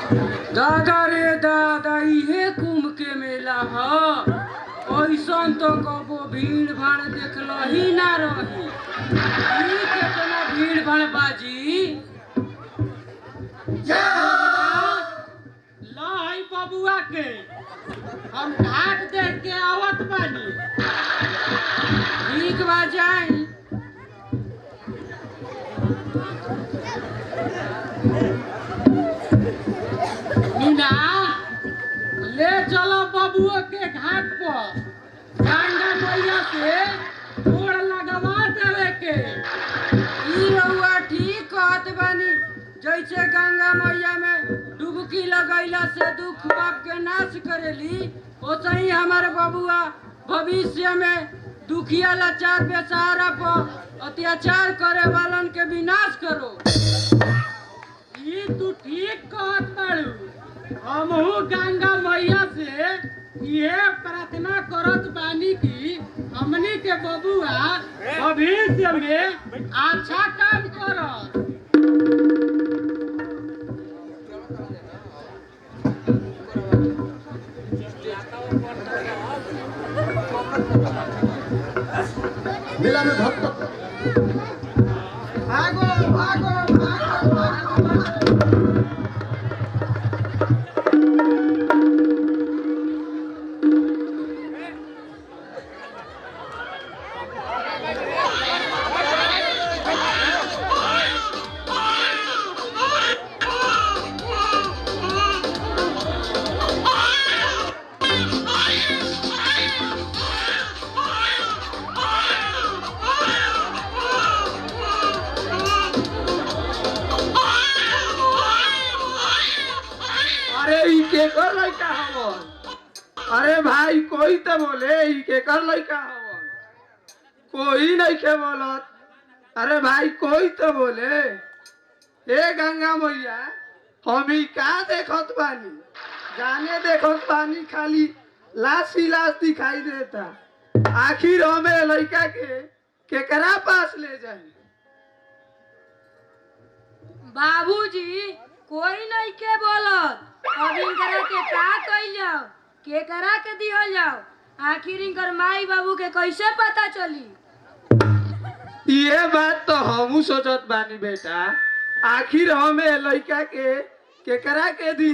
दादा रे दादा, इहे कुंभ के मेला ह। ऐसन तो कबो भीड़ भाड़ देखल ही ना रही। ई केतना भीड़ भाड़ बाजी। लाई बबुआ के हम घाट देख के आवत बानी। ठीक बा, जाई। मीना, ले चलो बबुआ के घाट पर। गंगा मैया से गोड़ लगवा देवे के। ई रउआ ठीक कहत बानी। जैसे गंगा मैया में डुबकी लगैला से दुख पाप के नाश करेली, ओसही हमारे बबुआ भविष्य में दुखिया लाचार बेसहारा पर अत्याचार करे वालन के विनाश करो। ई तू ठीक कहत बाड़ू। हमहू गंगा मैया से ये प्रार्थना करत बानी कि हमनी के बबुआ भविष्य में अच्छा काम करत। मेला में भक्त भागो भागो भागो भागो। अरे ई केकर लइका हवन? अरे भाई कोई तो बोले, ई केकर लइका हवन? कोई नहीं के बोलत। अरे भाई कोई तो बोले। हे गंगा मैया, हम ई का देखत बानी? जाने देखत बानी खाली लाश ही लाश दिखाई देता। आखिर हमें लइका के केकरा पास ले जाए? बाबूजी, कोई नहीं के बोलत। अब इनकरा के का कइल जाओ, के करा के दिहल जाओ? आखिर इनकर माई बाबू के कैसे पता चली? ये बात तो हमू सोचत बानी बेटा। आखिर हमें लइका के केकरा के दी?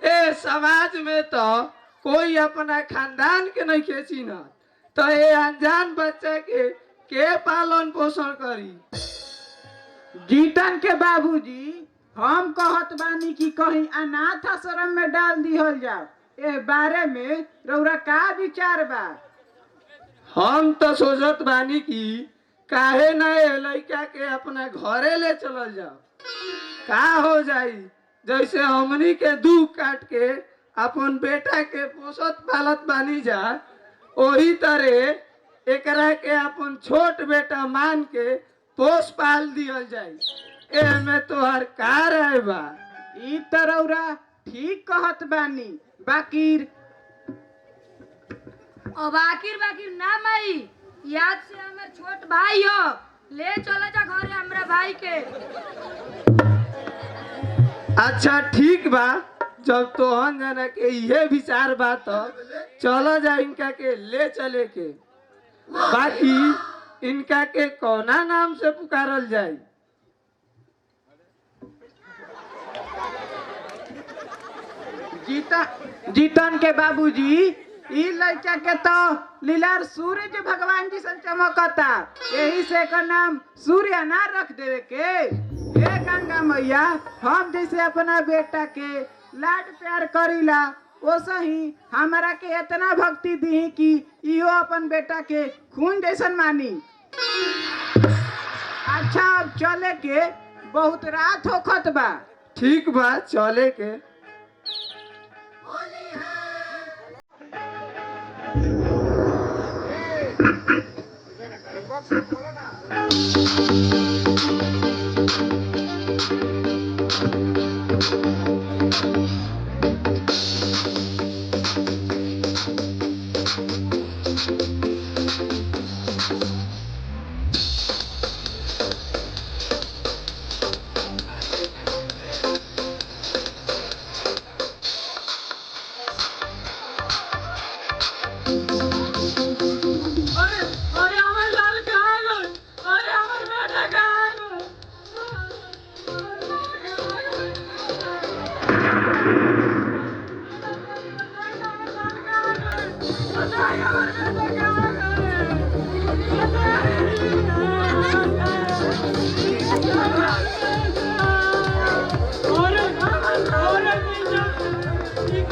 ए समाज में तो कोई अपना खानदान के नहीं के चिन्हत, तो ये अनजान बच्चा के पालन पोषण करी? जीतन के बाबूजी, हम कहत बानी कि कहीं अनाथ आश्रम में डाल दिहल जाओ। ए बारे में रउरा का विचार बा? हम तो सोचत बानी कि काहे न ए लइका के अपना घरे ले चलल जाओ। का हो जाई? जैसे हमनी के दुख काट के अपन बेटा के पोसत पालत बानी जा, वही तरह एकरा के अपन छोट बेटा मान के पोस पाल दियल जाई। एमे तोहर का राय बा? ई त रउरा ठीक कहत बानी, बाकिर अब आखिर बाकिर ना माई, याद से हमार छोट भाई हो, ले चला जा घरे हमरा भाई के। अच्छा ठीक बा, जब तोहन जना के ये विचार बा तो चलो जा इनका के ले चले के। बाकी इनका के कौना नाम से पुकारल जाए? जीतन के बाबूजी, ई लड़का के तो लीलार सूरज भगवान जी से चमकता, यही से एकर नाम सूर्य ना रख देवे के। हे गंगा मैया, हम जैसे अपना बेटा के लाड प्यार करीला, वैसे ही हमारा के इतना भक्ति दी कि इहो अपन बेटा के खून जैसन मानी। अच्छा, अब चले के, बहुत रात होखत बा। ठीक बा, चले के।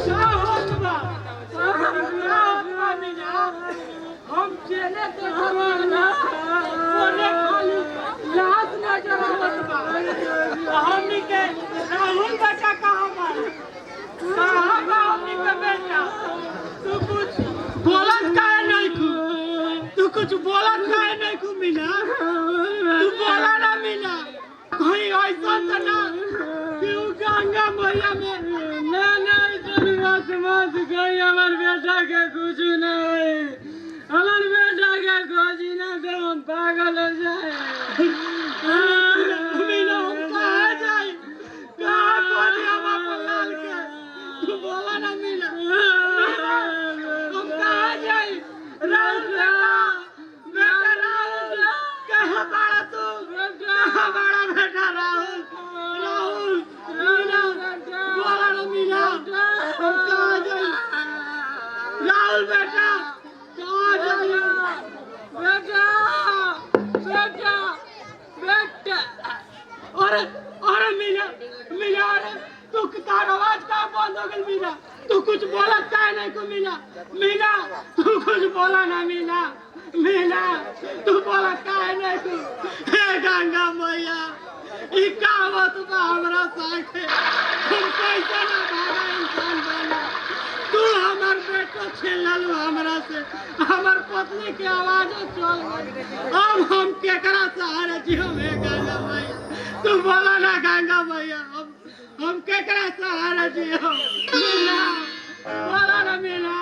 क्या होत बा मीना हम चले देखब ना ओने खाली लाश नजर आवत बा हमनी के राहुल बेटा कहाँ बा हमनी के बेटा तू कुछ बोलत काहे नहीं तू कुछ बोलत काहे नहीं मीना तू बोला ना मीना कहीं ऐसा तो ना क्यों गंगा मैया में ना बात मत कही हमार बेटा के कुछ नहीं हमार बेटा के कुछ ना तो हम पागल हो जाए मीना हम कहाँ जाए कहाँ खोजी हम अपन लाल के तू बोला ना मीना हम कहाँ जाए राहुल बेटा राहुल कहाँ बाड़ा तू कहाँ बाड़ा बेटा राहुल मीना बोला ना मीना हम कहाँ जाए राहुल बेटा कहाँ जाए बेटा बेटा बेटा अरे मीना अरे तू तार आवाज कहाँ बंद हो गई मीना तू कुछ बोला काहे नहीं को मीना तू कुछ बोला ना मीना तू बोला काहे नहीं को हे गंगा मैया ई का बात बा हमरा साथे तुम कैसे ना भागा इंसान बना तू हमार बेटा छीनल हमरा से हमार पत्नी के आवाज चल गई अब हम केकरा सहारे जियो हे गंगा मैया तू बोला ना गंगा मैया हम केकरा सहारे जियो मीना बोला ना मीना